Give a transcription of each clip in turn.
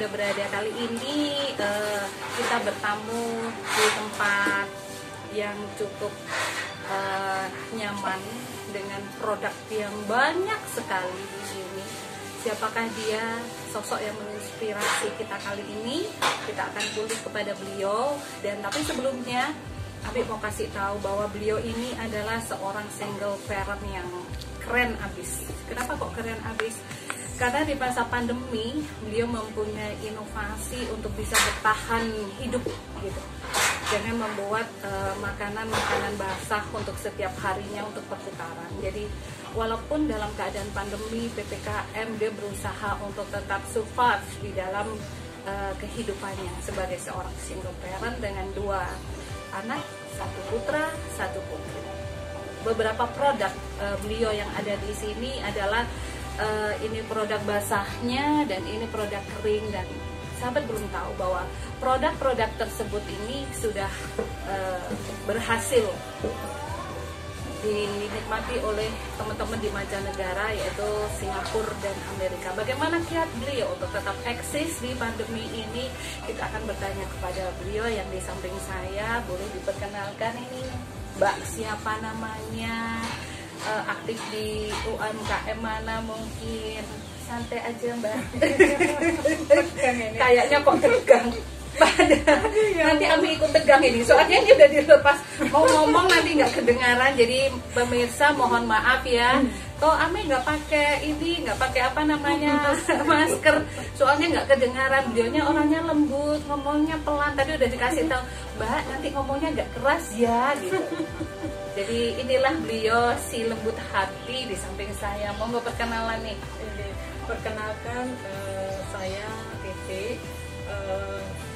sudah berada. Kali ini kita bertamu di tempat yang cukup nyaman dengan produk yang banyak sekali di sini. Siapakah dia, sosok yang menginspirasi kita kali ini? Kita akan kulik kepada beliau. Dan tapi sebelumnya, Abi mau kasih tahu bahwa beliau ini adalah seorang single parent yang keren abis. Kenapa kok keren abis? Karena di masa pandemi beliau mempunyai inovasi untuk bisa bertahan hidup gitu. Jangan membuat makanan-makanan basah untuk setiap harinya untuk perputaran. Jadi walaupun dalam keadaan pandemi PPKM, dia berusaha untuk tetap survive di dalam kehidupannya sebagai seorang single parent dengan 2 anak, 1 putra, 1 putri. Beberapa produk beliau yang ada di sini adalah ini produk basahnya dan ini produk kering, dan sahabat belum tahu bahwa produk-produk tersebut ini sudah berhasil dinikmati oleh teman-teman di mancanegara, yaitu Singapura dan Amerika. Bagaimana kiat beliau untuk tetap eksis di pandemi ini? Kita akan bertanya kepada beliau yang di samping saya. Boleh diperkenalkan ini Mbak siapa namanya? Aktif di UMKM mana mungkin? Santai aja Mbak. Kayaknya kok tegang. Nanti Ami ikut tegang ini, soalnya ini udah dilepas mau ngomong nanti nggak kedengaran. Jadi pemirsa mohon maaf ya. Kok Ami nggak pakai ini, nggak pakai apa namanya masker, soalnya nggak kedengaran. Beliaunya orangnya lembut, ngomongnya pelan. Tadi udah dikasih tahu Mbak, nanti ngomongnya nggak keras ya gitu. Jadi inilah beliau si lembut hati di samping saya. Mau nggak perkenalan nih? Perkenalkan, saya Titi.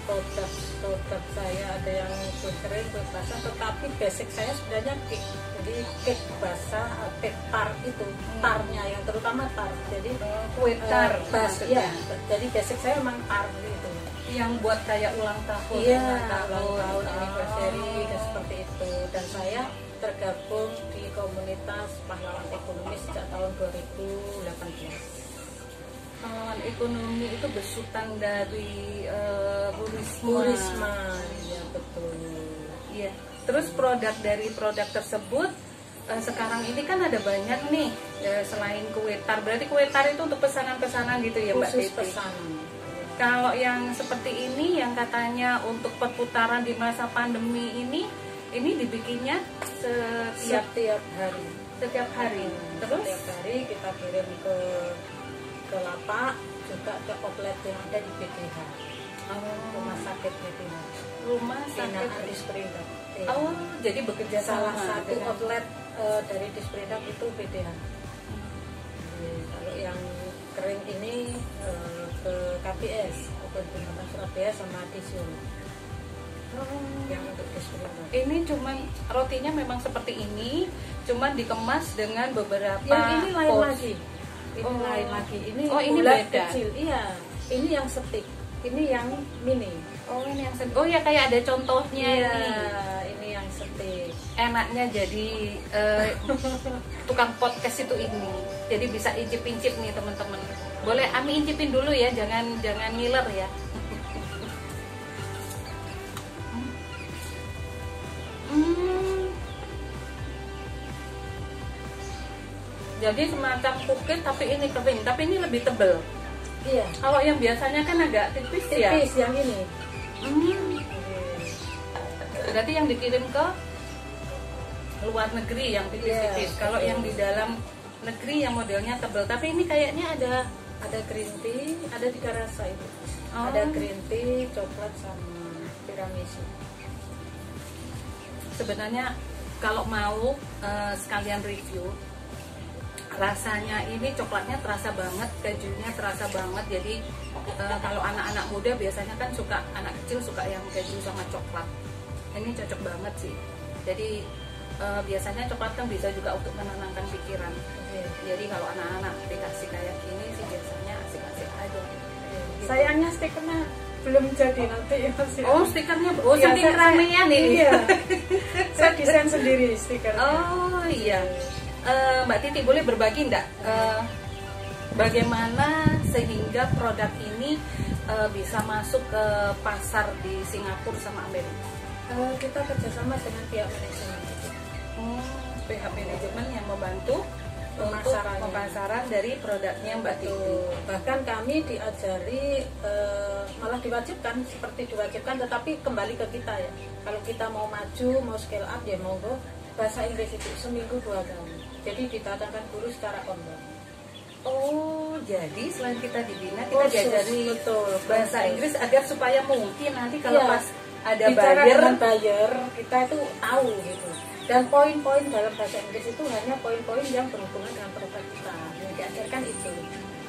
Produk saya ada yang kue kering, kue basah, tetapi basic saya sebenarnya cake. Jadi cake basah, cake tar itu, tarnya yang terutama tar. Jadi Kue tar, ya. Jadi basic saya memang tar gitu. Yang buat kayak ulang tahun. Iya, ulang tahun, anniversary dan seperti itu. Dan saya tergabung di komunitas pahlawan ekonomi sejak tahun 2018. Pahlawan ekonomi itu besutan dari Bu Risma. Iya betul. Iya. Terus produk dari produk tersebut sekarang ini kan ada banyak nih, selain kue tar. Berarti kue tar itu untuk pesanan-pesanan gitu ya Mbak Khusus Titi? pesanan. Kalau yang seperti ini yang katanya untuk perputaran di masa pandemi ini dibikinnya setiap hari. Setiap hari. Terus setiap hari kita kirim ke lapak, juga ke outlet yang ada di BDH. Rumah sakit BDH. Rumah sakit Disperindak. Oh, jadi bekerja Salah sama satu dengan outlet dari Disperindak itu BDH. Kalau yang kering ini ke KPS, Kebun Binatang Surabaya sama Disul. Yang untuk Disperindak. Ini cuman rotinya memang seperti ini, cuman dikemas dengan beberapa Yang ini lain porsi. lagi. Ini lain lagi. Ini ini bulat beda. kecil. Iya. Ini yang stick. Ini yang mini. Oh, ini yang oh ya, kayak ada contohnya Iya, ini. ini yang stick. Enaknya jadi tukang podcast itu ini. Jadi bisa incip-incip nih teman-teman. Boleh Ami incipin dulu ya, jangan ngiler ya. Jadi semacam cookie tapi ini kering, tapi ini lebih tebal. Iya. Kalau yang biasanya kan agak tipis ya. Tipis yang ini. Berarti yang dikirim ke luar negeri yang tipis-tipis. Kalau yang di dalam negeri yang modelnya tebal. Tapi ini kayaknya ada green tea, ada 3 rasa itu. Oh. Ada green tea, coklat sama tiramisu. Sebenarnya kalau mau sekalian review, rasanya ini coklatnya terasa banget, kejunya terasa banget. Jadi kalau anak-anak muda biasanya kan suka, anak kecil suka yang keju sama coklat. Ini cocok banget sih. Jadi biasanya coklat kan bisa juga untuk menenangkan pikiran. Jadi kalau anak-anak dikasih kayak gini sih biasanya asik-asik aja. Sayangnya stikernya belum jadi nanti ya masih. Oh, stikernya, oh ya, saking ramean ini. Iya. Saya desain sendiri stiker. Oh iya. Mbak Titi boleh berbagi enggak bagaimana sehingga produk ini bisa masuk ke pasar di Singapura sama Amerika? Kita kerjasama dengan pihak manajemen. Pihak manajemen yang membantu untuk Pemasarannya. pemasaran dari produknya Mbak Titi. Bahkan kami diajari, malah diwajibkan, seperti diwajibkan, tetapi kembali ke kita ya. Kalau kita mau maju, mau scale up ya monggo, bahasa Inggris itu seminggu 2 kali. Jadi didatangkan guru secara online. Oh, jadi selain kita dibina, kita Kursus, diajari betul, bahasa kursus. Inggris agar supaya mungkin nanti kalau Iya. pas ada Bicara buyer, dengan buyer, kita itu tahu gitu. Dan poin-poin dalam bahasa Inggris itu hanya poin-poin yang berhubungan dengan produk kita. Yang diajarkan itu.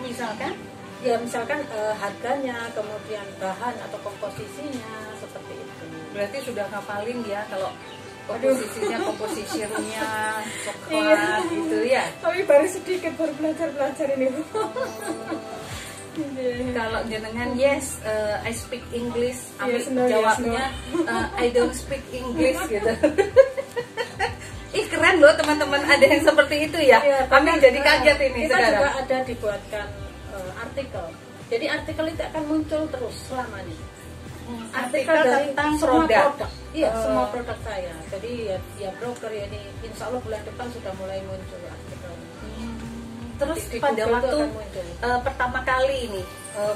misalkan, Ya misalkan harganya, kemudian bahan atau komposisinya seperti itu. berarti sudah ngapalin ya kalau Aduh. komposisinya coklat Iya. gitu ya. Tapi baru sedikit, baru belajar ini. Kalau jenengan yes, I speak English, Ami Yes, no, yes, jawabnya I don't speak English gitu. Ih keren loh teman-teman, ada yang seperti itu ya. Iya, Kami bahkan, jadi kaget ini kita sekarang. juga ada dibuatkan artikel. Jadi artikel itu akan muncul terus selamanya. Artikel dari tentang semua produk. Iya, semua produk saya. Jadi ya broker ya ini, insya Allah bulan depan sudah mulai muncul artikel. Terus Di pada Google waktu itu akan muncul. pertama kali ini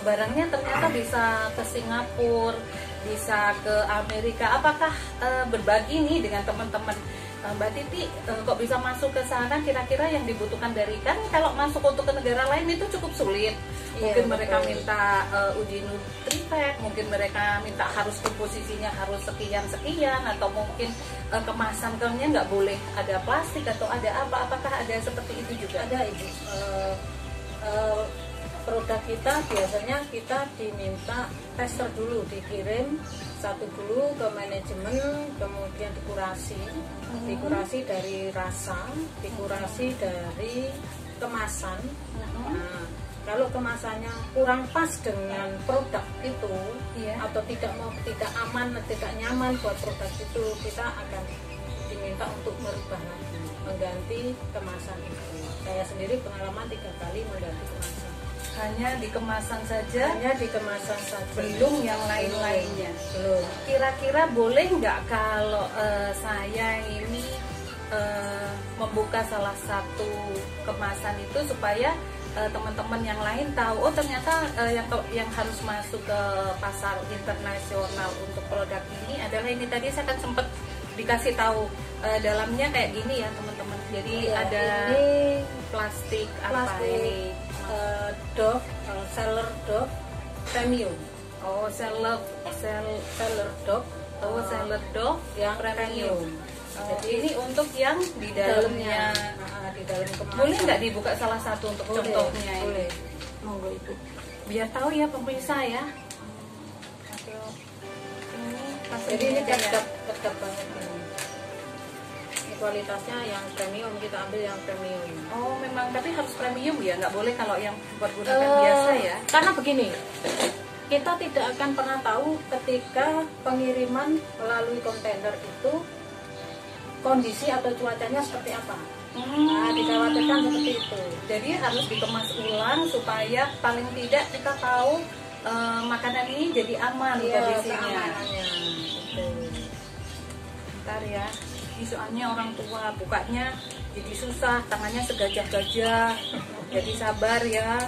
barangnya ternyata bisa ke Singapura, bisa ke Amerika. Apakah berbagi nih dengan teman-teman Mbak Titi kok bisa masuk ke sana? Kira-kira yang dibutuhkan dari, kan kalau masuk untuk ke negara lain itu cukup sulit. Mungkin Iya, mereka betul. minta uji Nutri-Pack, mungkin mereka minta harus komposisinya harus sekian, atau mungkin kemasannya nggak boleh ada plastik atau ada apa? Apakah ada seperti itu juga? Ada Ibu. Produk kita biasanya kita diminta tester dulu, dikirim satu dulu ke manajemen, kemudian dikurasi dari rasa, dikurasi dari kemasan. Nah, kalau kemasannya kurang pas dengan produk itu, Iya. atau tidak aman, tidak nyaman buat produk itu, kita akan diminta untuk merubah lagi, mengganti kemasan itu. Saya sendiri pengalaman 3 kali mengganti kemasan. Hanya di kemasan saja, Hanya di kemasan saja, belum yang lain-lainnya. belum. Kira-kira boleh nggak kalau saya ini membuka salah satu kemasan itu supaya teman-teman yang lain tahu, oh ternyata yang harus masuk ke pasar internasional untuk produk ini adalah ini. Tadi saya kan sempat dikasih tahu dalamnya kayak gini ya teman-teman. Jadi Ya, ada ini plastik apa plastik ini? Dove, seller Dove premium, Oh, seller Dove, seller Dove yang premium. premium. Jadi ini untuk yang di dalamnya. Di dalam kemasan. Boleh nggak dibuka salah satu untuk Boleh, contohnya ini? boleh. Monggo Ibu. Biar tahu ya pemirsa ya. Ini Jadi ini pastinya ya. kedap banget ini. Ini kualitasnya yang premium, kita ambil yang premium. Oh memang, tapi harus premium ya, nggak boleh kalau yang pergunakan biasa ya. Karena begini, kita tidak akan pernah tahu ketika pengiriman melalui kontainer itu kondisi atau cuacanya seperti apa. Nah, dikhawatirkan seperti itu. Jadi harus dikemas ulang supaya paling tidak kita tahu makanan ini jadi aman kondisinya. keamanannya. Betul. Bentar ya, ini soalnya orang tua bukanya jadi susah, tangannya segajah-gajah. Jadi sabar ya.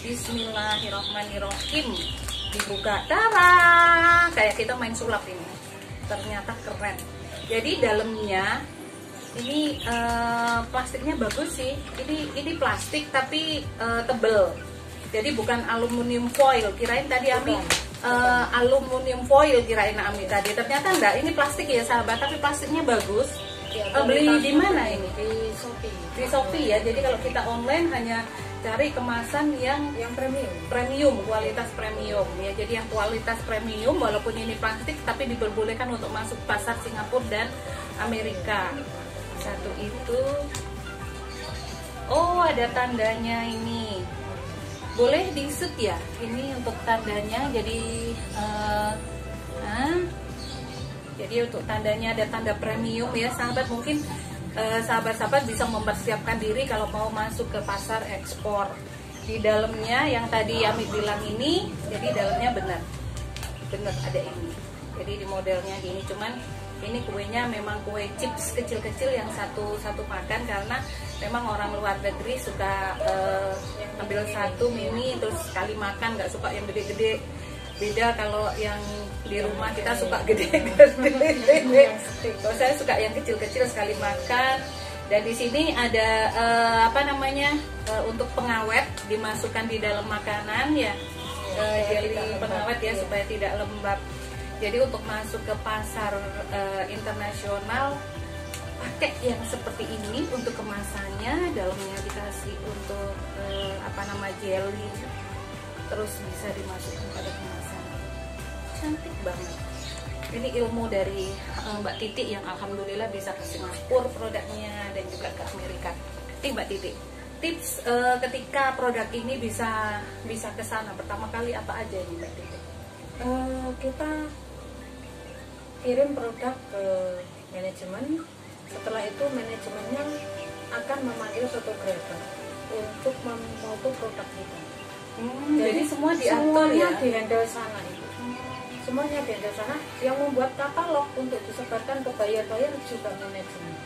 Bismillahirrahmanirrahim. Dibuka, tara, kayak kita main sulap ini. Ternyata keren. Jadi dalamnya ini plastiknya bagus sih. Ini plastik tapi tebel. Jadi bukan aluminium foil. Kirain tadi Ami aluminium foil kirain Ami tadi. Ternyata enggak. Ini plastik ya sahabat, tapi plastiknya bagus. Ya, Beli di kualitasnya mana ini? Di Shopee. Di Shopee ya. Jadi kalau kita online hanya cari kemasan yang premium. premium, kualitas premium ya. Jadi yang kualitas premium walaupun ini plastik tapi diperbolehkan untuk masuk pasar Singapura dan Amerika. Satu itu. Oh, ada tandanya ini. Boleh di-shoot ya? Ini untuk tandanya. Jadi jadi untuk tandanya ada tanda premium ya, sahabat. Mungkin sahabat-sahabat bisa mempersiapkan diri kalau mau masuk ke pasar ekspor di dalamnya yang tadi Ami bilang ini, jadi dalamnya benar ada ini. Jadi di modelnya gini, cuman ini kuenya memang kue chips kecil-kecil yang satu makan, karena memang orang luar negeri suka ambil satu mini terus sekali makan, nggak suka yang gede-gede. Beda kalau yang di rumah kita suka gede-gede. Kalau saya suka yang kecil-kecil sekali makan. Dan di sini ada untuk pengawet, dimasukkan di dalam makanan ya, jadi pengawet ya supaya tidak lembab. Jadi untuk masuk ke pasar internasional pakai yang seperti ini untuk kemasannya, dalamnya dikasih untuk jelly, terus bisa dimasukkan pada kemasan. Cantik banget. Ini ilmu dari Mbak Titi yang alhamdulillah bisa ke Singapura produknya dan juga ke Amerika. Ini Mbak Titi, tips ketika produk ini bisa ke sana pertama kali apa aja nih Mbak Titi? Kita kirim produk ke manajemen. Setelah itu manajemennya akan memanggil fotografer untuk memfoto produk kita. Jadi semua diatur semuanya ya? Di handle sana itu. Semuanya di handle sana. Yang membuat katalog untuk disebarkan ke buyer juga manajemen.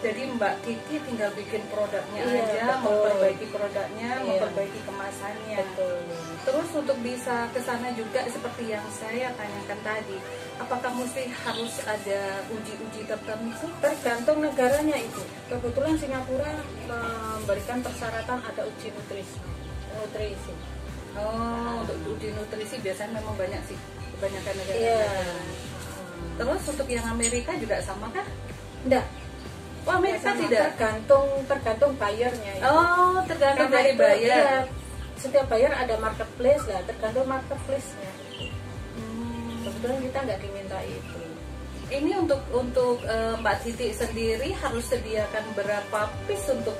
Jadi Mbak Titi tinggal bikin produknya Iya, aja, betul. memperbaiki produknya, Iya. memperbaiki kemasannya. Betul. Terus untuk bisa ke sana juga seperti yang saya tanyakan tadi, apakah mesti harus ada uji-uji tertentu? Tergantung negaranya itu. Kebetulan Singapura memberikan persyaratan ada uji nutrisi. Oh, untuk uji nutrisi biasanya memang banyak sih, kebanyakan negara. Iya. Terus untuk yang Amerika juga sama kah? Enggak. Oh, Amerika Sama, tidak. tergantung bayarnya. Itu. Oh, tergantung Karena dari itu, bayar. iya, setiap bayar ada marketplace lah, tergantung marketplace-nya. Kebetulan kita nggak diminta itu. Ini untuk Mbak Titi sendiri harus sediakan berapa piece untuk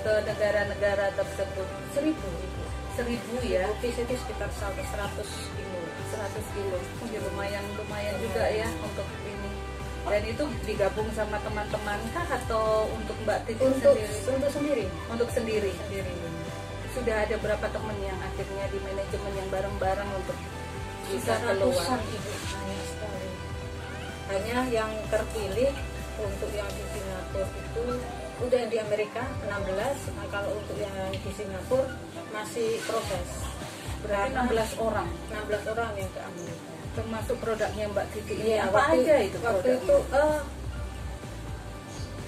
ke negara-negara tersebut? 1.000 itu. 1.000 ya, Piece itu sekitar 100 kilo. 100 kilo. Ya, lumayan juga ya untuk ini. Dan itu digabung sama teman-teman kah atau untuk Mbak Titi sendiri? Untuk sendiri. Sudah ada berapa teman yang akhirnya di manajemen yang bareng-bareng untuk bisa Bisa keluar? ratusan ibu, banyak sekali. Hanya yang terpilih untuk yang di Singapura itu udah yang di Amerika 16. Nah, kalau untuk yang di Singapura masih proses. Berarti 16 orang, 16 orang yang ke Amerika. termasuk produknya Mbak Titi ini. Iya, apa aja itu waktu produknya? itu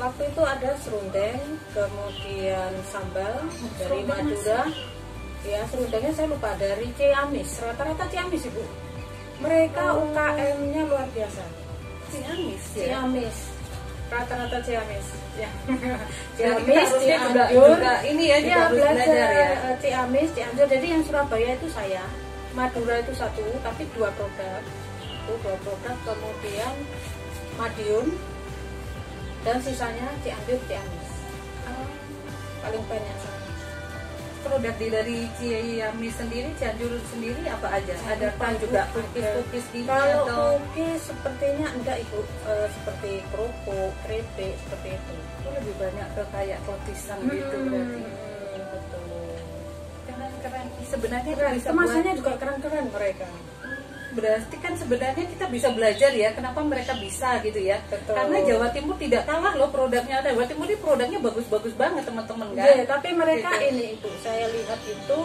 waktu itu ada serundeng, kemudian sambal dari Serundeng Madura. Ya, serundengnya saya lupa, dari Ciamis. Rata-rata Ciamis ibu. Mereka UKM-nya luar biasa. Ciamis ya. Ciamis, rata-rata Ciamis. Ya. Jadi kita Ciamis, harusnya Cianjur. juga ini ya, juga Ya, harus belajar ya. Ciamis, Cianjur. Jadi yang Surabaya itu saya, Madura itu satu, tapi dua produk. Itu dua produk, kemudian Madiun dan sisanya Cianjur, Ciamis. Paling banyak sana. Produk dari Ciamis sendiri, Cianjur sendiri apa aja? Ada kan juga cookies gitu Kalau atau cookies sepertinya enggak ibu, seperti kerupuk, keripik seperti itu. itu lebih banyak ke kayak rotisan gitu berarti. Betul. Keren. Sebenarnya Keren, bisa kemasannya juga keren-keren mereka. berarti kan sebenarnya kita bisa belajar ya kenapa mereka bisa gitu ya. Betul. Karena Jawa Timur tidak kalah loh produknya. Jawa Timur ini produknya bagus-bagus banget teman-teman kan. Iya, tapi mereka Gitu. ini itu saya lihat itu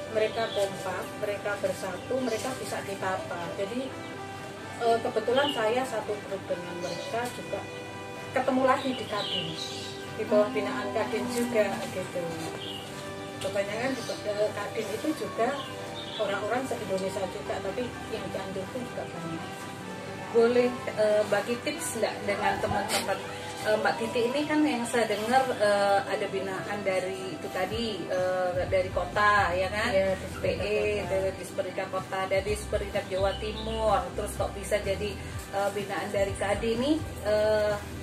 mereka kompak, mereka bersatu, mereka bisa ditata. Jadi kebetulan saya satu grup dengan mereka juga ketemu lagi di Kadin, di bawah binaan Kadin juga gitu. Kebanyakan di Kadin itu juga orang-orang se-Indonesia juga, tapi yang Cianjur pun juga banyak. Boleh bagi tips nggak dengan teman-teman Mbak Titi ini kan yang saya dengar ada binaan dari itu tadi dari kota ya kan, Iya, PE dari Disperindak Kota, dari Disperindak Jawa Timur, terus kok bisa jadi binaan dari Kadin ini,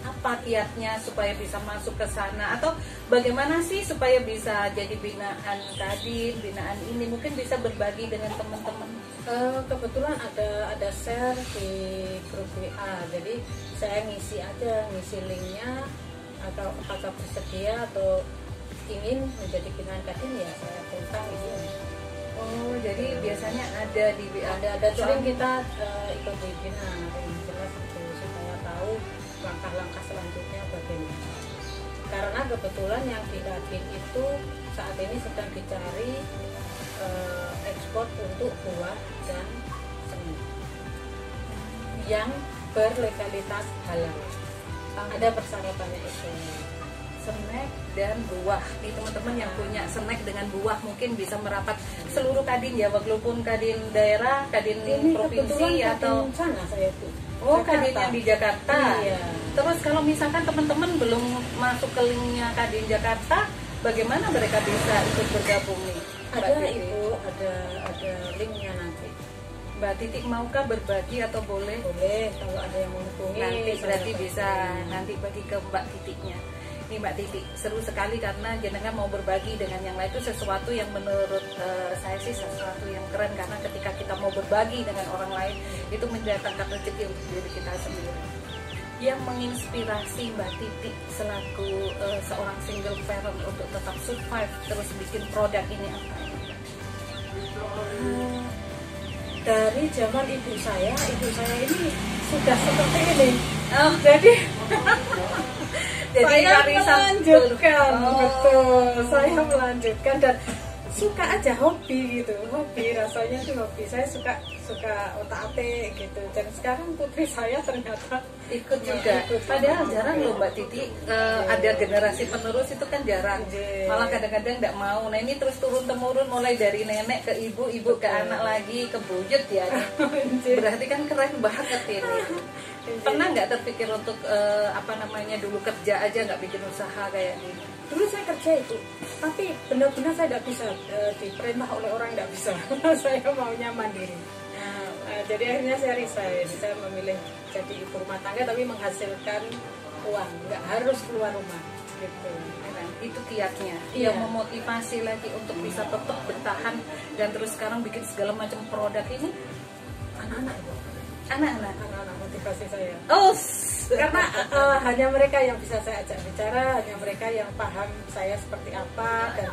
apa kiatnya supaya bisa masuk ke sana atau bagaimana sih supaya bisa jadi binaan Kadin, binaan ini mungkin bisa berbagi dengan teman-teman. Kebetulan ada share di grup WA, jadi saya ngisi linknya atau apakah bersedia atau ingin menjadi binaan Kadin ya saya tentang izin. Oh, jadi biasanya ada di Ada sering kita ikut webinar yang jelas itu supaya tahu langkah-langkah selanjutnya bagaimana. Karena kebetulan yang di Kadin itu saat ini sedang dicari ekspor untuk buah dan seni yang berlegalitas halal. Ada persyaratannya itu. snack dan buah. Nih teman-teman yang punya snack dengan buah mungkin bisa merapat seluruh Kadin ya, walaupun Kadin daerah, Kadin Ini provinsi atau Kadin sana saya tuh. oh Jakarta. Kadin yang di Jakarta. Iya. Terus kalau misalkan teman-teman belum masuk ke linknya Kadin Jakarta, bagaimana mereka bisa ikut bergabung nih? Mbak Ada Titi? itu, ada linknya nanti. Mbak Titik maukah berbagi atau boleh? Boleh kalau ada yang menghubungi. Nanti saya berarti bagi. bisa nanti bagi ke Mbak Titiknya. Nih Mbak Titik, seru sekali karena jenengan mau berbagi dengan yang lain itu sesuatu yang menurut saya sih sesuatu yang keren, karena ketika kita mau berbagi dengan orang lain itu mendatangkan rezeki untuk diri kita sendiri. Yang menginspirasi Mbak Titik selaku seorang single parent untuk tetap survive terus bikin produk ini apa? Dari zaman ibu saya ini sudah seperti ini. Oh, Jadi jadi saya warisan melanjutkan, Oh. betul. Saya melanjutkan dan suka aja hobi gitu, hobi rasanya itu hobi. Saya suka otak-atik gitu. Dan sekarang putri saya ternyata ikut juga. Ikut. Padahal jarang loh Mbak Titi ada generasi penerus itu kan jarang. Iya. Malah kadang-kadang nggak mau. Nah ini terus turun temurun mulai dari nenek ke ibu, ibu ke anak lagi, ke buyut ya. Berarti kan keren banget ini. Pernah nggak terpikir untuk dulu kerja aja nggak bikin usaha kayak gini? Dulu saya kerja itu, tapi benar-benar saya tidak bisa diperintah oleh orang, tidak bisa. Saya maunya mandiri. Jadi akhirnya saya resign. Saya memilih jadi ibu rumah tangga tapi menghasilkan uang, nggak harus keluar rumah. Gitu. Itu kiatnya, Iya. yang memotivasi lagi untuk bisa tetap bertahan dan terus sekarang bikin segala macam produk ini Anak-anak itu, anak-anak. anak-anak motivasi saya. Oh, Karena hanya mereka yang bisa saya ajak bicara, hanya mereka yang paham saya seperti apa, dan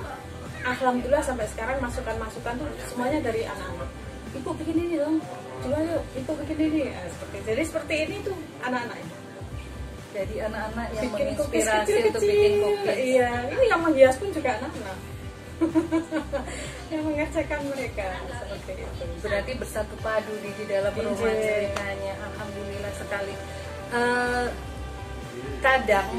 alhamdulillah sampai sekarang masukan-masukan tuh semuanya dari anak-anak. Ibu bikin ini dong, coba yuk, ibu bikin ini. Jadi seperti ini tuh anak-anak ini. jadi anak-anak yang Bikin cookies menginspirasi untuk kecil-kecil. bikin cookies. Iya, ini yang menghias pun juga anak-anak. Yang mengerjakan mereka seperti itu. Berarti bersatu padu di dalam rumah Iya. ceritanya. Alhamdulillah sekali. Kadang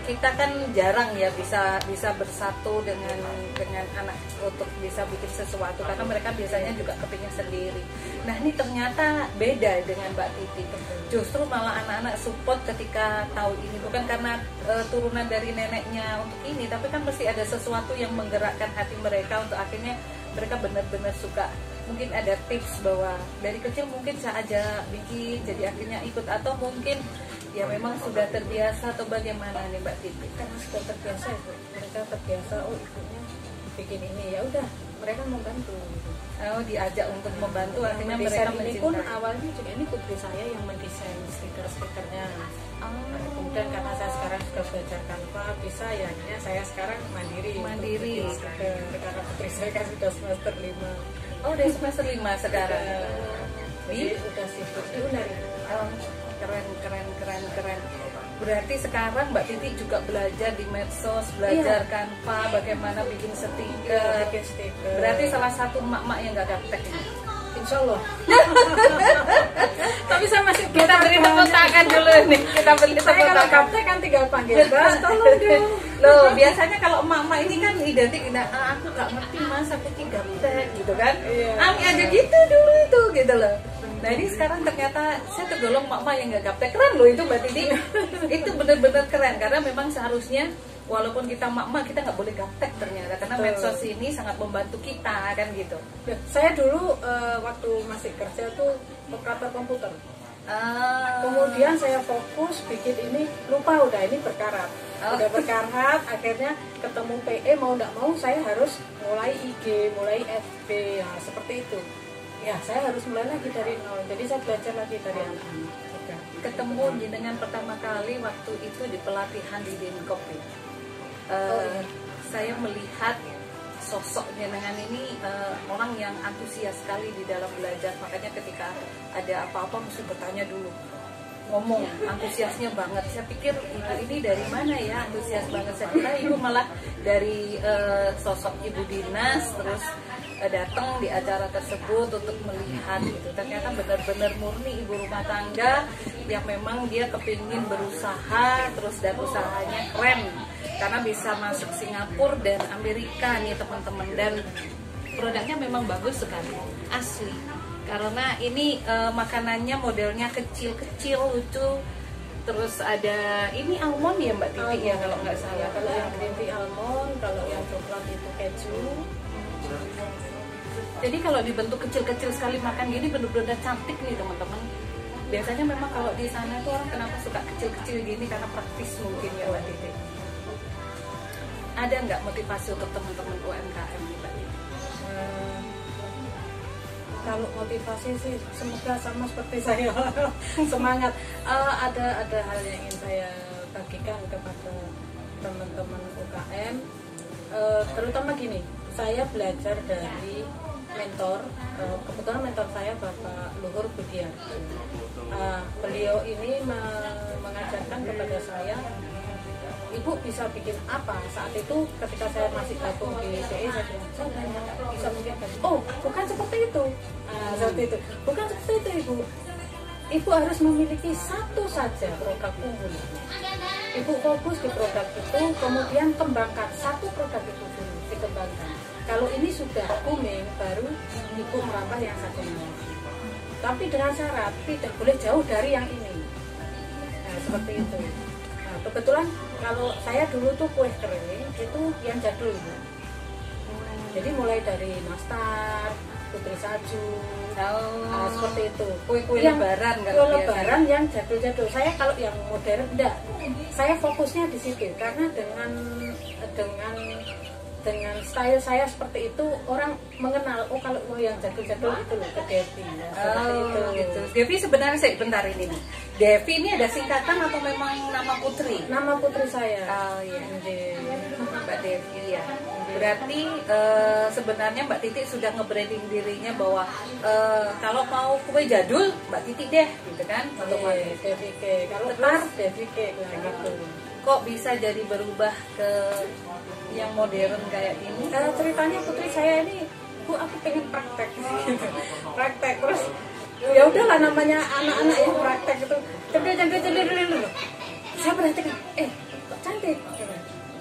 kita kan jarang ya bisa bersatu dengan anak untuk bisa bikin sesuatu, karena mereka biasanya juga kepingin sendiri. Nah ini ternyata beda dengan Mbak Titi. Justru malah anak-anak support ketika tahu ini, bukan karena turunan dari neneknya untuk ini, tapi kan mesti ada sesuatu yang menggerakkan hati mereka untuk akhirnya mereka benar-benar suka. Mungkin ada tips bahwa dari kecil mungkin saya aja bikin, jadi akhirnya ikut, atau mungkin ya memang sudah terbiasa atau bagaimana nih Mbak Titi? Karena sudah terbiasa itu, mereka terbiasa, oh ibunya bikin ini, ya udah mereka membantu. Oh, diajak untuk membantu, akhirnya mereka Mendesain ini pun mencintai. awalnya juga ini putri saya yang mendesain stiker-stikernya. Kemudian karena saya sekarang sudah belajar Canva, bisa ya akhirnya saya sekarang mandiri. untuk Mandiri. bikin stiker. Karena putri saya kan sudah semester 5. Oh, udah semester 5 sekarang. Jadi udah sibuk lunar. Oh, keren. Berarti sekarang Mbak Titi juga belajar di medsos, belajar Iya. Canva, bagaimana bikin Iya, stiker. bikin stiker. Berarti salah satu emak-emak yang gak gaptek ini. Insya Allah. Tapi saya masih Kita beri tepuk tangan dulu nih. Kita beri Saya tepuk kalau tangan. kapten kan tinggal panggil Mbak, tolong dong. Loh, biasanya kalau emak-emak ini kan identik, nah, aku gak ngerti mas, aku tiga gaptek gitu kan. Iya. Ami aja gitu dulu itu gitu loh. Nah ini sekarang ternyata saya tergolong emak-emak yang gak gaptek. Keren loh itu Mbak Titi. Itu bener-bener keren, karena memang seharusnya walaupun kita emak-emak kita nggak boleh gaptek ternyata, karena Betul. medsos ini sangat membantu kita kan gitu. Saya dulu waktu masih kerja tuh operator komputer. Kemudian saya fokus bikin ini, lupa udah ini berkarat. Oh. Udah berkarat, akhirnya ketemu PE mau nggak mau saya harus mulai IG, mulai FB, ya seperti itu. Ya saya harus mulai lagi dari nol. Jadi saya belajar lagi dari anak-anak juga. Ketemu dengan pertama kali waktu itu di pelatihan di Dinkop ya. Oh, iya. saya melihat sosok jenengan ini orang yang antusias sekali di dalam belajar. Makanya ketika ada apa-apa mesti bertanya dulu, ngomong antusiasnya banget. Saya pikir ibu ini dari mana ya antusias banget. Saya kira ibu malah dari sosok ibu dinas, terus datang di acara tersebut untuk melihat gitu. Ternyata benar-benar murni ibu rumah tangga yang memang dia kepingin berusaha, terus dan usahanya keren karena bisa masuk Singapura dan Amerika nih teman-teman, dan produknya memang bagus sekali, asli. Karena ini makanannya modelnya kecil-kecil lucu. Terus ada ini almond ya Mbak Titi ya kalau nggak salah. Kalau yang green tea almond, kalau yang coklat itu keju. Jadi kalau dibentuk kecil-kecil sekali makan gini bener-bener cantik nih teman-teman. Biasanya memang kalau di sana tuh orang kenapa suka kecil-kecil gini karena praktis mungkin ya Mbak Titi. Ada nggak motivasi untuk teman-teman UMKM nih Mbak Titi? Kalau motivasi sih semoga sama seperti saya semangat. Ada hal yang ingin saya bagikan kepada teman-teman UKM, terutama gini, saya belajar dari mentor. Kebetulan mentor saya Bapak Luhur Budiarto. Beliau ini mengajarkan kepada saya, Ibu bisa bikin apa? Saat itu ketika saya masih gabung di DE, saya bilang, saya bisa bikin apa? Oh, bukan seperti itu. Seperti itu. Bukan seperti itu, Ibu. Ibu harus memiliki satu saja produk unggul. Ibu fokus di produk itu, kemudian kembangkan satu produk itu dulu, dikembangkan. Kalau ini sudah booming, baru Ibu merambah yang satunya. Tapi dengan syarat tidak boleh jauh dari yang ini. Nah, seperti itu. Kebetulan kalau saya dulu tuh kue kering itu yang jadul ya. Jadi mulai dari nastar, putri salju, seperti itu. Kue-kue lebaran kan? Kue lebaran yang jadul-jadul. Saya kalau yang modern enggak. Saya fokusnya di situ karena dengan style saya seperti itu orang mengenal, oh kalau yang jadul-jadul itu loh ke Devi ya, seperti itu gitu. Devi sebenarnya bentar ini nih. Devi ini ada singkatan atau memang nama putri? Nama putri saya. Oh iya. Mbak Devi ya. Berarti sebenarnya Mbak Titi sudah nge-branding dirinya bahwa kalau mau kue jadul Mbak Titi deh gitu kan? Otomatis Devi K. Kalau tar Devi K gitu. Kok bisa jadi berubah ke yang modern kayak gini? Ceritanya putri saya ini, Bu, aku pengen praktek gitu. Praktek terus ya udahlah, namanya anak-anak yang praktek itu cantik dulu. Saya perhatikan, kok cantik.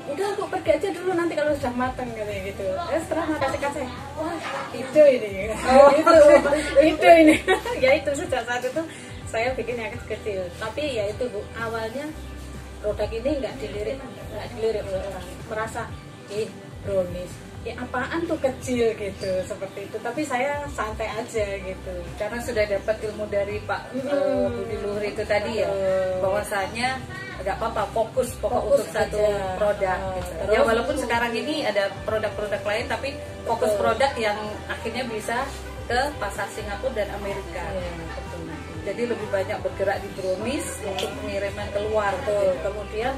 Udah aku pergi aja dulu, nanti kalau sudah matang katanya gitu. Setelah kasih, wah itu ini. Itu ini. Ya itu sejak saat itu saya bikin yang kecil. Tapi ya itu Bu, awalnya produk ini nggak dilirik oleh orang, merasa brownies apaan tuh kecil gitu, seperti itu. Tapi saya santai aja gitu karena sudah dapat ilmu dari Pak Budi Luhur itu tadi ya, bahwasanya nggak apa-apa fokus untuk satu produk gitu. Ya walaupun sekarang ini ada produk-produk lain, tapi fokus produk yang akhirnya bisa ke pasar Singapura dan Amerika. Jadi lebih banyak bergerak di brownies untuk pengiriman keluar. Kemudian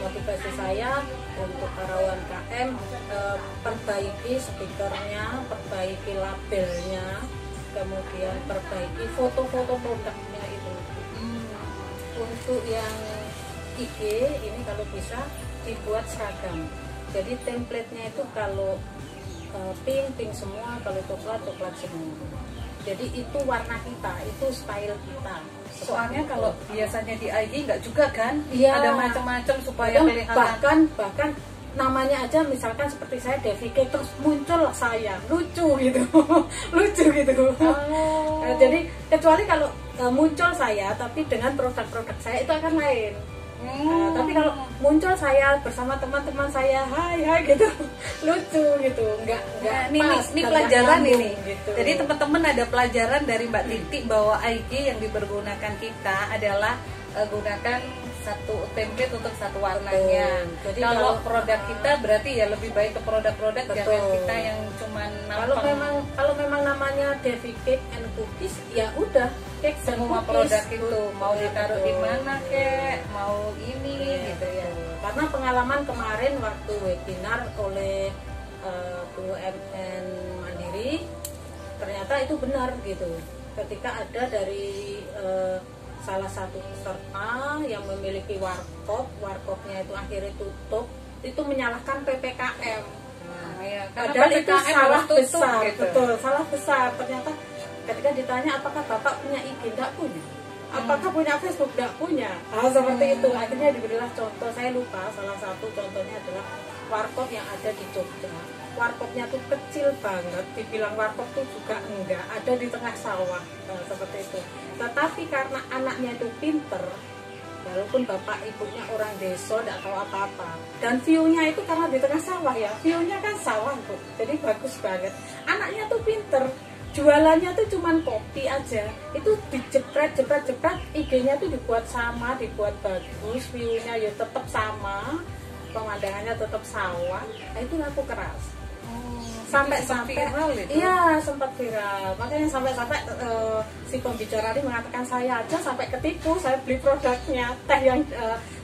motivasi saya untuk karyawan KM, perbaiki stikernya, perbaiki labelnya, kemudian perbaiki foto-foto produknya itu. Untuk yang IG ini kalau bisa dibuat seragam. Jadi template-nya itu kalau pink semua, kalau coklat semua. Jadi itu warna kita, itu style kita. Soalnya kalau biasanya di IG nggak juga kan? Iya. Ada macam-macam supaya kelihatan. Bahkan namanya aja misalkan seperti saya Devi K, terus muncul saya, lucu gitu. Lucu gitu. Jadi kecuali kalau muncul saya tapi dengan produk-produk saya itu akan lain. Tapi kalau muncul saya bersama teman-teman saya, hai gitu, lucu gitu, nggak ini pelajaran nyambung, ini gitu. Jadi teman-teman ada pelajaran dari Mbak Titi bahwa IG yang dipergunakan kita adalah gunakan satu template untuk satu warnanya. Jadi kalau produk kita berarti ya lebih baik ke produk-produk jangan kita yang cuman kalau memang namanya Devi Cake and Cookies, ya udah cake semua produk itu mau ditaruh di mana kek, mau ini gitu ya. Karena pengalaman kemarin waktu webinar oleh BUMN Mandiri, ternyata itu benar gitu. Ketika ada dari salah satu peserta yang memiliki warkopnya itu akhirnya tutup, itu menyalahkan PPKM. Ya, Padahal itu salah besar, gitu. betul, salah besar. Ternyata ketika ditanya apakah Bapak punya IG, enggak punya. Apakah punya Facebook, enggak punya. Seperti itu. Akhirnya diberilah contoh, saya lupa, salah satu contohnya adalah warkop yang ada di Jogja. Warkopnya tuh kecil banget, dibilang warkop tuh juga enggak, ada di tengah sawah, seperti itu. Tetapi karena anaknya itu pinter, walaupun bapak ibunya orang desa tidak tahu apa-apa, dan view-nya itu karena di tengah sawah ya, view-nya kan sawah Bu, jadi bagus banget. Anaknya tuh pinter, jualannya tuh cuman kopi aja, itu dijepret, IG-nya tuh dibuat sama, dibuat bagus, view-nya ya tetap sama, pemandangannya tetap sawah. Nah, itu laku keras. Sampai viral itu. Iya, sempat viral. Makanya sampai si pembicara ini mengatakan saya aja sampai ketipu, saya beli produknya, teh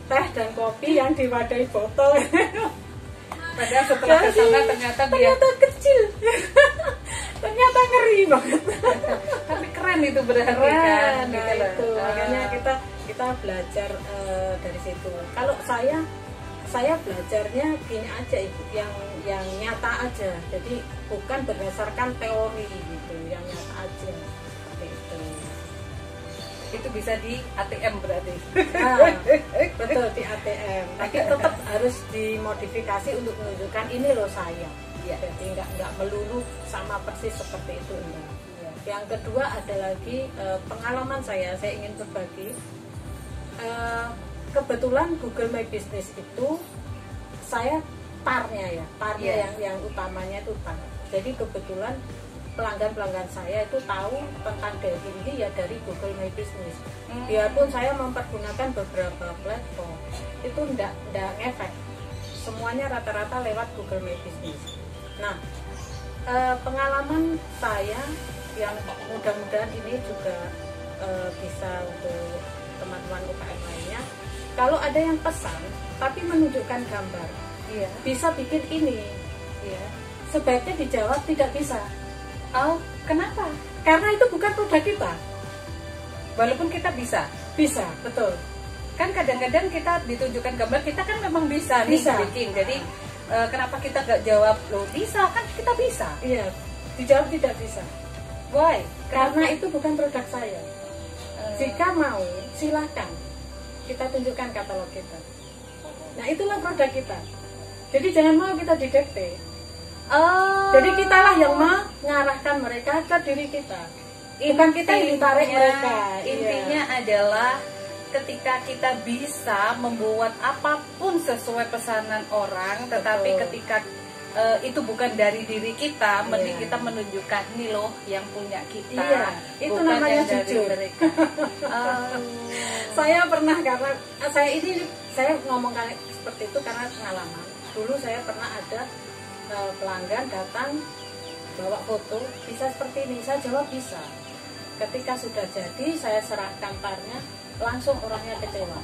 dan kopi yang diwadahi botol. Padahal setelah kesana ternyata kecil. Ternyata ngeri banget. Tapi keren itu berarti keren, kan. nah itu makanya kita belajar dari situ. Kalau saya belajarnya gini aja Ibu, yang nyata aja, jadi bukan berdasarkan teori gitu, yang nyata aja seperti itu bisa di ATM berarti. Betul, di ATM, tapi tetap harus dimodifikasi untuk menunjukkan ini loh saya ya. Jadi nggak melulu sama persis seperti itu enggak. Yang kedua ada lagi pengalaman saya ingin berbagi. Kebetulan Google My Business itu saya parnya yang utamanya itu tar. Jadi kebetulan pelanggan saya itu tahu tentang Delhi ini ya dari Google My Business. Biarpun saya mempergunakan beberapa platform, itu enggak ngefek. Semuanya rata-rata lewat Google My Business. Nah, pengalaman saya yang mudah-mudahan ini juga bisa untuk teman-teman UKM lainnya. Kalau ada yang pesan tapi menunjukkan gambar, bisa bikin ini, sebaiknya dijawab tidak bisa. Oh, kenapa? Karena itu bukan produk kita. Walaupun kita bisa, betul. Kan kadang-kadang kita ditunjukkan gambar, kita kan memang bisa bikin. Jadi kenapa kita nggak jawab loh bisa? Kan kita bisa. Iya, dijawab tidak bisa. Why? Karena itu bukan produk saya. Jika mau, silakan kita tunjukkan katalog kita. Nah, itulah produk kita. Jadi jangan mau kita didikte. Jadi kitalah yang mengarahkan mereka ke diri kita. Bukan kita yang ditarik mereka. Intinya adalah ketika kita bisa membuat apapun sesuai pesanan orang, tetapi ketika itu bukan dari diri kita, mending kita menunjukkan ini loh yang punya kita. Itu bukan namanya yang dari jujur. mereka. Saya pernah, karena saya ngomong seperti itu karena pengalaman. Dulu saya pernah ada pelanggan datang bawa foto, bisa seperti ini, saya jawab bisa. Ketika sudah jadi, saya serahkan tarnya, langsung orangnya kecewa.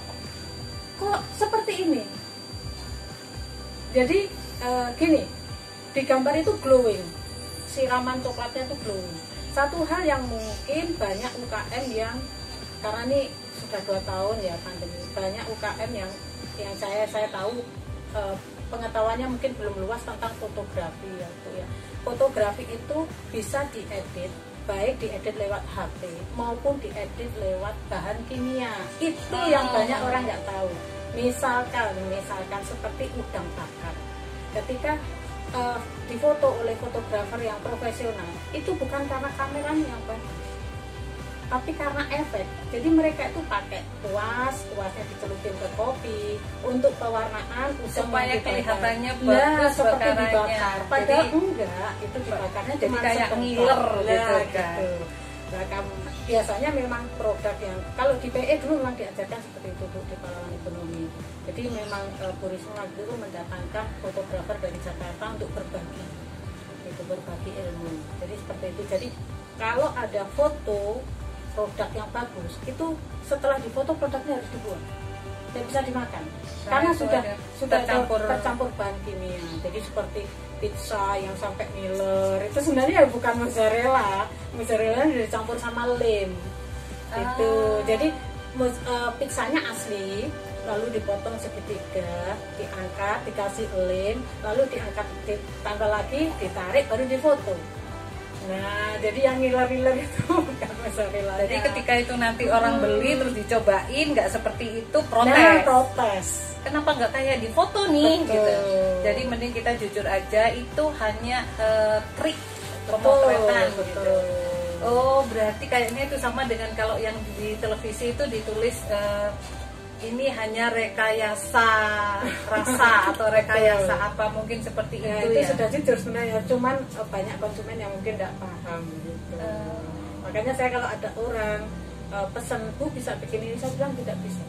Kok seperti ini? Jadi gini, di gambar itu glowing, siraman coklatnya itu glowing. Satu hal yang mungkin banyak UKM yang, karena ini sudah 2 tahun ya pandemi, banyak UKM yang saya tahu pengetahuannya mungkin belum luas tentang fotografi ya, Bu, ya. Fotografi itu bisa diedit, baik diedit lewat HP maupun diedit lewat bahan kimia. Itu yang banyak orang nggak tahu. Misalkan seperti udang bakar, ketika difoto oleh fotografer yang profesional, itu bukan karena kameranya yang bagus, tapi karena efek. Jadi mereka itu pakai kuasnya dicelupin ke kopi untuk pewarnaan supaya kelihatannya bagus seperti bakarannya. dibakar. Padahal enggak, itu dibakarnya jadi cuma kayak sebentar. ngiler gitu kan. Nah, biasanya memang produk yang kalau di PE dulu memang diajarkan seperti itu Bu, di pahlawan ekonomi. Jadi memang Bu Risma itu mendatangkan fotografer dari Jakarta untuk berbagi ilmu. Jadi seperti itu. Jadi kalau ada foto produk yang bagus, itu setelah difoto produknya harus dibuang. tidak bisa dimakan Karena karena itu sudah ada tercampur bahan kimia. Jadi seperti pizza yang sampai ngiler itu sebenarnya bukan mozzarella dicampur sama lem gitu. Jadi pizzanya asli, lalu dipotong segitiga, diangkat, dikasih lem, lalu diangkat, ditambah lagi, ditarik, baru difoto. Nah, jadi yang ngiler-ngiler itu bukan mozzarella. Jadi ketika itu nanti orang beli terus dicobain nggak seperti itu, protes. Nah, protes. Kenapa nggak kayak di foto nih? Betul. Gitu. Jadi mending kita jujur aja, itu hanya trik Betul, pemotretan betul. gitu. Oh, berarti kayaknya itu sama dengan kalau yang di televisi itu ditulis ini hanya rekayasa rasa atau rekayasa apa, mungkin seperti Ya, itu itu ya. sudah jujur sebenarnya, cuman banyak konsumen yang mungkin tidak paham gitu. Makanya saya kalau ada orang pesan, Bu bisa bikin ini, saya bilang tidak bisa.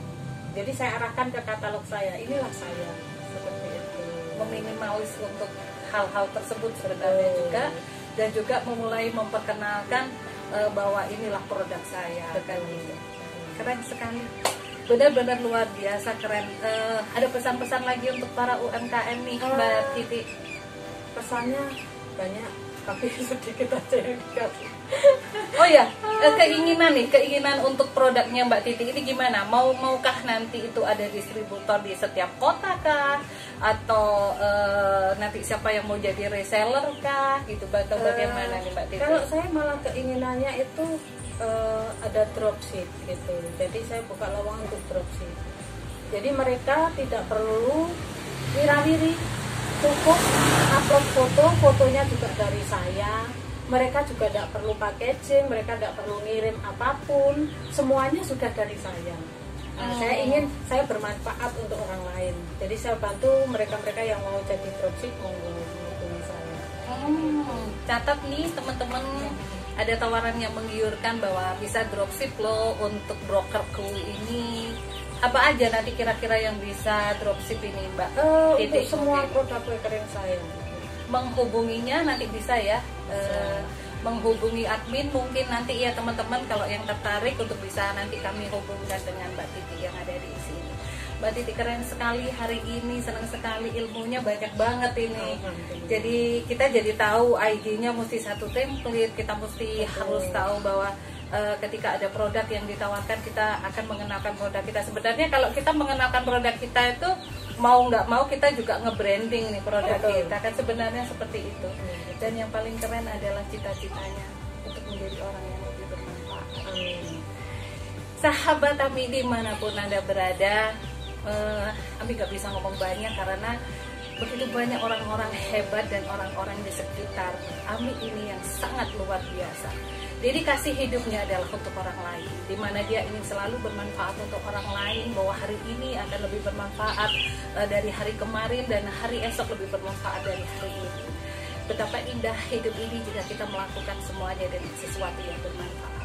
Jadi saya arahkan ke katalog saya, inilah saya, seperti itu. Meminimalis untuk hal-hal tersebut sebenarnya juga, dan juga memulai memperkenalkan bahwa inilah produk saya kan gitu. Keren sekali, benar-benar luar biasa keren. Ada pesan-pesan lagi untuk para UMKM nih, Mbak Titi? Pesannya banyak, tapi sedikit aja yang dikasih. Oh ya, keinginan untuk produknya Mbak Titi ini gimana? Maukah nanti itu ada distributor di setiap kota kah? Atau nanti siapa yang mau jadi reseller kah? Gitu, atau bagaimana nih Mbak Titi? Kalau saya malah keinginannya itu ada dropship gitu. Jadi saya buka lowongan untuk dropship. Jadi mereka tidak perlu wira-wiri, cukup upload foto, fotonya juga dari saya. Mereka juga tidak perlu packaging, mereka tidak perlu ngirim apapun, semuanya sudah dari saya. Nah, saya bermanfaat untuk orang lain. Jadi saya bantu mereka-mereka yang mau jadi dropship, monggo menghubungi saya. Catat nih teman-teman, ada tawaran yang menggiurkan bahwa bisa dropship loh untuk brokerku ini. Apa aja nanti kira-kira yang bisa dropship ini Mbak? Untuk semua produk kering saya. Menghubunginya nanti bisa ya, menghubungi admin mungkin nanti ya teman-teman, kalau yang tertarik untuk bisa nanti kami hubungkan dengan Mbak Titi yang ada di sini. Mbak Titi keren sekali hari ini, senang sekali, ilmunya banyak banget ini. Jadi kita jadi tahu IG-nya mesti satu template, kita mesti harus tahu bahwa ketika ada produk yang ditawarkan kita akan mengenalkan produk kita. Sebenarnya kalau kita mengenalkan produk kita itu mau nggak mau kita juga nge-branding nih produk kita kan, sebenarnya seperti itu. Dan yang paling keren adalah cita-citanya untuk menjadi orang yang lebih bermanfaat. Sahabat Ami dimanapun Anda berada, Ami gak bisa ngomong banyak karena begitu banyak orang-orang hebat dan orang-orang di sekitar Ami ini yang sangat luar biasa. Dedikasi hidupnya adalah untuk orang lain, dimana dia ingin selalu bermanfaat untuk orang lain, bahwa hari ini akan lebih bermanfaat dari hari kemarin, dan hari esok lebih bermanfaat dari hari ini. Betapa indah hidup ini jika kita melakukan semuanya dengan sesuatu yang bermanfaat.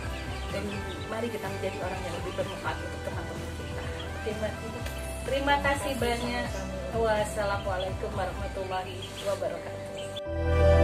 Dan mari kita menjadi orang yang lebih bermanfaat untuk teman-teman kita. Terima kasih banyak. Wassalamualaikum warahmatullahi wabarakatuh.